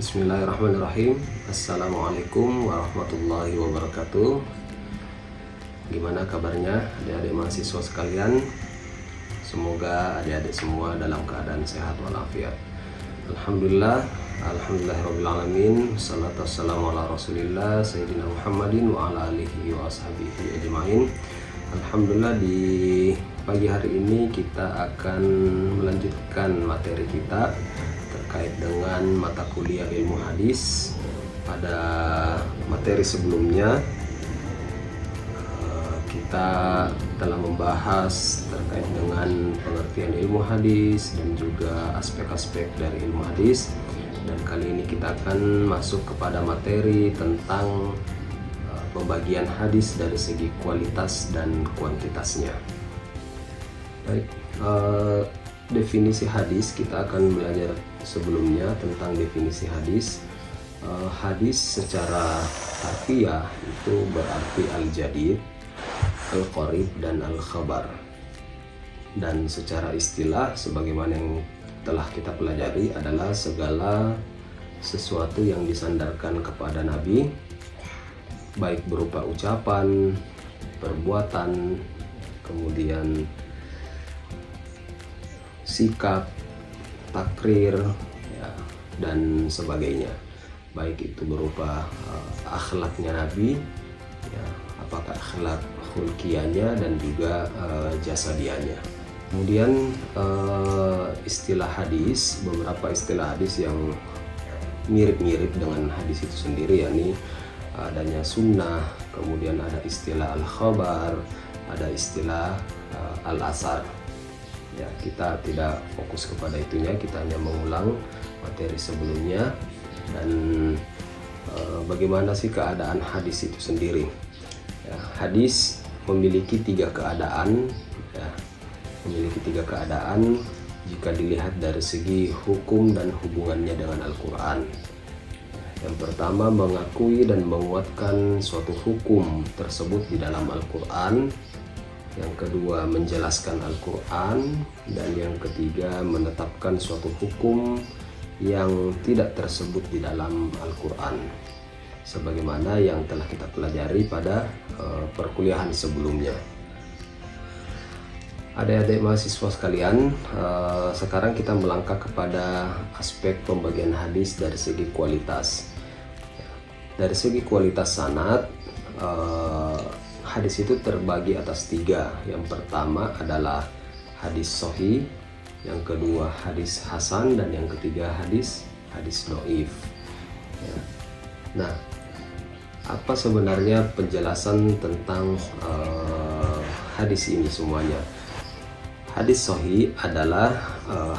Bismillahirrahmanirrahim. Assalamualaikum warahmatullahi wabarakatuh. Gimana kabarnya adik-adik mahasiswa sekalian? Semoga adik-adik semua dalam keadaan sehat walafiat. Alhamdulillah, alhamdulillahirabbil alamin. Wassalatu wassalamu ala Rasulillah Sayyidina Muhammadin wa ala alihi wa ashabihi ajmain. Alhamdulillah, di pagi hari ini kita akan melanjutkan materi kita terkait dengan mata kuliah ilmu hadis. Pada materi sebelumnya kita telah membahas terkait dengan pengertian ilmu hadis dan juga aspek-aspek dari ilmu hadis, dan kali ini kita akan masuk kepada materi tentang pembagian hadis dari segi kualitas dan kuantitasnya. Baik, definisi hadis kita akan belajar sebelumnya tentang definisi hadis. Hadis secara harfiah itu berarti al-jadid, al-qarib, dan al-khabar. Dan secara istilah sebagaimana yang telah kita pelajari adalah segala sesuatu yang disandarkan kepada Nabi, baik berupa ucapan, perbuatan, kemudian sikap, takrir, ya, dan sebagainya. Baik itu berupa akhlaknya Nabi, ya, apakah akhlak khulqiyahnya dan juga jasadianya. Kemudian istilah hadis, beberapa istilah hadis yang mirip-mirip dengan hadis itu sendiri, yakni adanya sunnah, kemudian ada istilah al-khabar, ada istilah al-asar. Ya, kita tidak fokus kepada itunya, kita hanya mengulang materi sebelumnya. Dan bagaimana sih keadaan hadis itu sendiri? Ya, hadis memiliki tiga keadaan, ya, memiliki tiga keadaan jika dilihat dari segi hukum dan hubungannya dengan Al-Quran. Yang pertama, mengakui dan menguatkan suatu hukum tersebut di dalam Al-Quran. Yang kedua, menjelaskan Al-Quran. Dan yang ketiga, menetapkan suatu hukum yang tidak tersebut di dalam Al-Quran, sebagaimana yang telah kita pelajari pada perkuliahan sebelumnya. Adik-adik mahasiswa sekalian, sekarang kita melangkah kepada aspek pembagian hadis dari segi kualitas. Dari segi kualitas sanad, hadis itu terbagi atas tiga. Yang pertama adalah hadis sahih, yang kedua hadis hasan, dan yang ketiga hadis dhaif. Ya. Nah, apa sebenarnya penjelasan tentang hadis ini semuanya? Hadis sahih adalah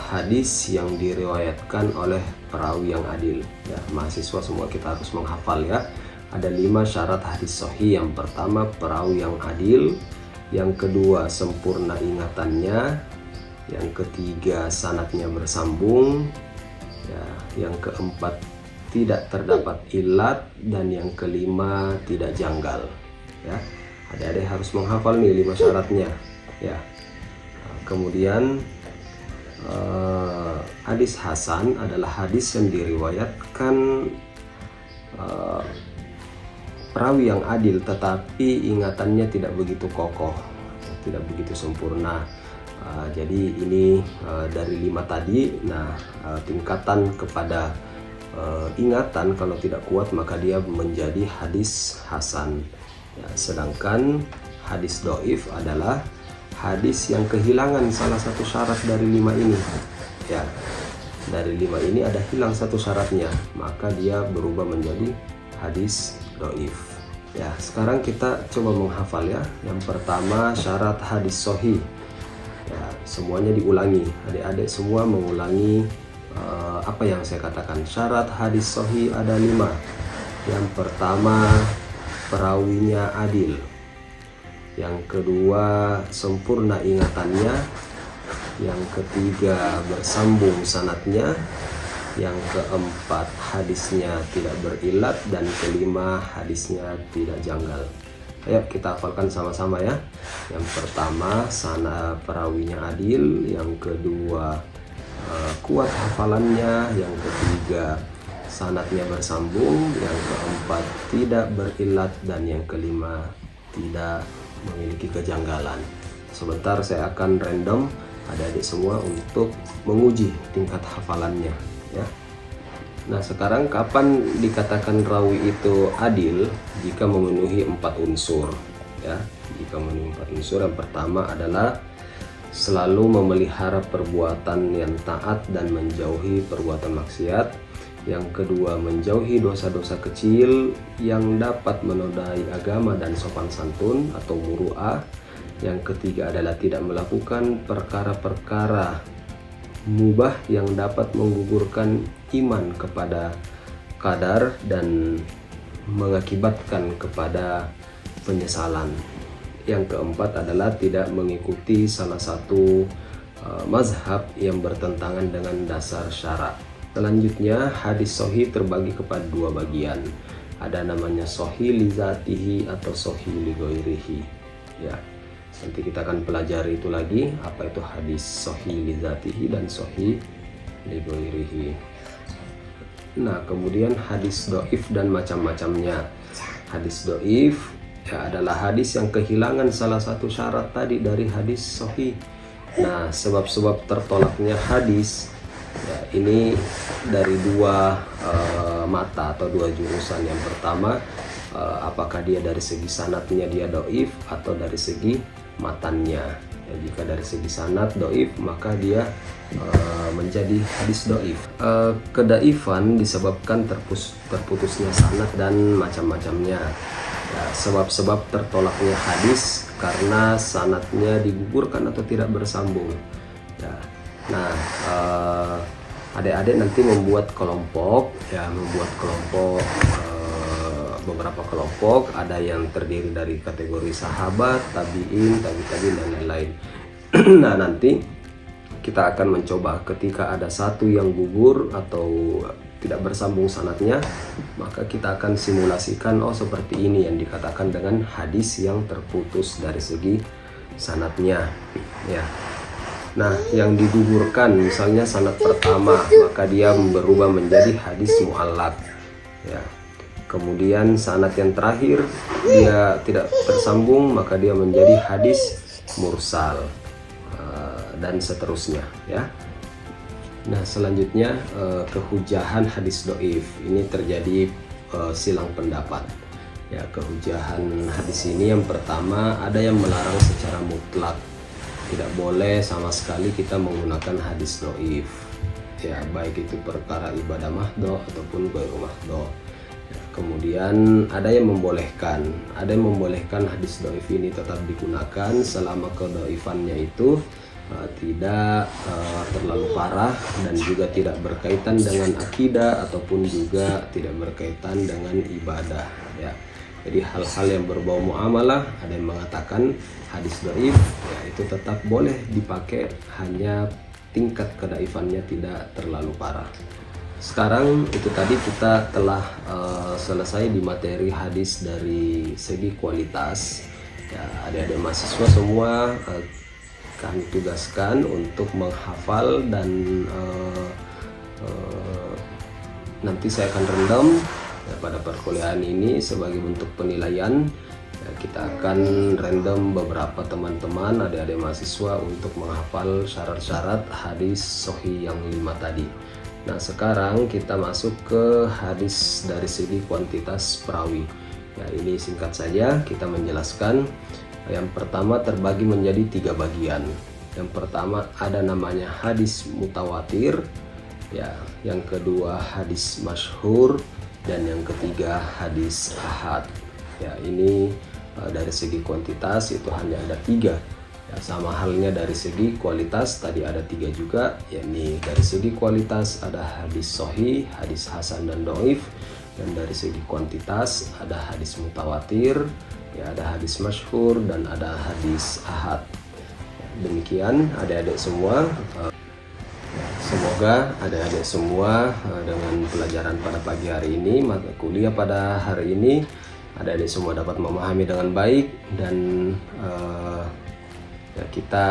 hadis yang diriwayatkan oleh perawi yang adil. Ya, mahasiswa semua kita harus menghafal ya. Ada 5 syarat hadis sahih. Yang pertama, perawi yang adil. Yang kedua, sempurna ingatannya. Yang ketiga, sanadnya bersambung. Ya, yang keempat, tidak terdapat ilat. Dan yang kelima, tidak janggal. Ya, adik-adik harus menghafal nih 5 syaratnya. Ya. Kemudian hadis hasan adalah hadis yang diriwayatkan perawi yang adil, tetapi ingatannya tidak begitu kokoh, tidak begitu sempurna. Jadi ini dari 5 tadi. Nah, tingkatan kepada ingatan kalau tidak kuat maka dia menjadi hadis hasan. Ya, sedangkan hadis dhaif adalah hadis yang kehilangan salah satu syarat dari 5 ini. Ya, dari 5 ini ada hilang satu syaratnya, maka dia berubah menjadi hadis dhaif. Ya, sekarang kita coba menghafal ya. Yang pertama, syarat hadis sahih. Ya, semuanya diulangi. Adik-adik semua mengulangi apa yang saya katakan. Syarat hadis sahih ada 5. Yang pertama, perawinya adil. Yang kedua, sempurna ingatannya. Yang ketiga, bersambung sanadnya. Yang keempat, hadisnya tidak berilat. Dan kelima, hadisnya tidak janggal. Ayo kita hafalkan sama-sama ya. Yang pertama, sana perawinya adil. Yang kedua, kuat hafalannya. Yang ketiga, sanadnya bersambung, yang keempat tidak berilat, dan yang kelima tidak memiliki kejanggalan. Sebentar saya akan random adik-adik semua untuk menguji tingkat hafalannya ya. Nah, sekarang kapan dikatakan rawi itu adil? Jika memenuhi 4 unsur ya. Jika memenuhi 4 unsur, yang pertama adalah selalu memelihara perbuatan yang taat dan menjauhi perbuatan maksiat. Yang kedua, menjauhi dosa-dosa kecil yang dapat menodai agama dan sopan santun atau muru'ah. Yang ketiga adalah tidak melakukan perkara-perkara mubah yang dapat menggugurkan iman kepada qadar dan mengakibatkan kepada penyesalan. Yang keempat adalah tidak mengikuti salah satu mazhab yang bertentangan dengan dasar syarak. Selanjutnya, hadis sahih terbagi kepada 2 bagian. Ada namanya sahih li zatihi atau sahih li ghairihi ya. Nanti kita akan pelajari itu lagi, apa itu hadis sahih li zatihi dan sahih li ghairihi. Nah, kemudian hadis doif dan macam-macamnya. Hadis doif ya adalah hadis yang kehilangan salah satu syarat tadi dari hadis sahih. Nah, sebab-sebab tertolaknya hadis ya, ini dari 2 mata atau 2 jurusan. Yang pertama, apakah dia dari segi sanadnya dia doif atau dari segi matannya ya. Jika dari segi sanad doif, maka dia menjadi hadis doif. Kedaifan disebabkan terputusnya sanad dan macam-macamnya ya. Sebab-sebab tertolaknya hadis karena sanadnya digugurkan atau tidak bersambung ya. Nah, adik-adik nanti membuat kelompok ya, beberapa kelompok. Ada yang terdiri dari kategori sahabat, tabi'in, tabi'in dan lain-lain. Nah, nanti kita akan mencoba ketika ada satu yang gugur atau tidak bersambung sanadnya, maka kita akan simulasikan, oh seperti ini yang dikatakan dengan hadis yang terputus dari segi sanadnya ya. Nah, yang digugurkan misalnya sanad pertama, maka dia berubah menjadi hadis mu'allaq ya. Kemudian sanad yang terakhir dia tidak tersambung, maka dia menjadi hadis mursal dan seterusnya ya. Nah, selanjutnya kehujahan hadis doif. Ini terjadi silang pendapat ya. Kehujahan hadis ini, yang pertama ada yang melarang secara mutlak, tidak boleh sama sekali kita menggunakan hadis doif ya, baik itu perkara ibadah mahdoh ataupun ghairu mahdoh. Kemudian ada yang membolehkan hadis doif ini tetap digunakan selama kedoifannya itu tidak terlalu parah dan juga tidak berkaitan dengan akidah ataupun juga tidak berkaitan dengan ibadah ya. Jadi hal-hal yang berbau muamalah, ada yang mengatakan hadis doif ya, itu tetap boleh dipakai, hanya tingkat kedaifannya tidak terlalu parah. Sekarang itu tadi kita telah selesai di materi hadis dari segi kualitas ya. Adik-adik mahasiswa semua kami tugaskan untuk menghafal dan nanti saya akan rendam ya, pada perkuliahan ini sebagai bentuk penilaian ya. Kita akan random beberapa teman-teman adik-adik mahasiswa untuk menghafal syarat-syarat hadis sahih yang 5 tadi. Nah, sekarang kita masuk ke hadis dari segi kuantitas perawi. Ya, ini singkat saja kita menjelaskan. Yang pertama terbagi menjadi 3 bagian. Yang pertama ada namanya hadis mutawatir, ya. Yang kedua hadis masyhur, dan yang ketiga hadis ahad. Ya, ini dari segi kuantitas itu hanya ada 3. Ya, sama halnya dari segi kualitas tadi ada 3 juga, yakni dari segi kualitas ada hadis sahih, hadis hasan dan doif, dan dari segi kuantitas ada hadis mutawatir, ya, ada hadis masyhur dan ada hadis ahad. Ya, demikian adik-adik semua. Semoga adik-adik semua dengan pelajaran pada pagi hari ini, mata kuliah pada hari ini, adik-adik semua dapat memahami dengan baik dan ya, kita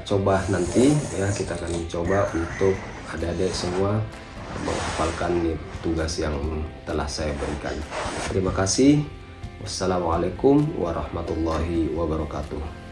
coba nanti ya, kita akan coba untuk adik-adik semua menghafalkan tugas yang telah saya berikan. Terima kasih. Wassalamualaikum warahmatullahi wabarakatuh.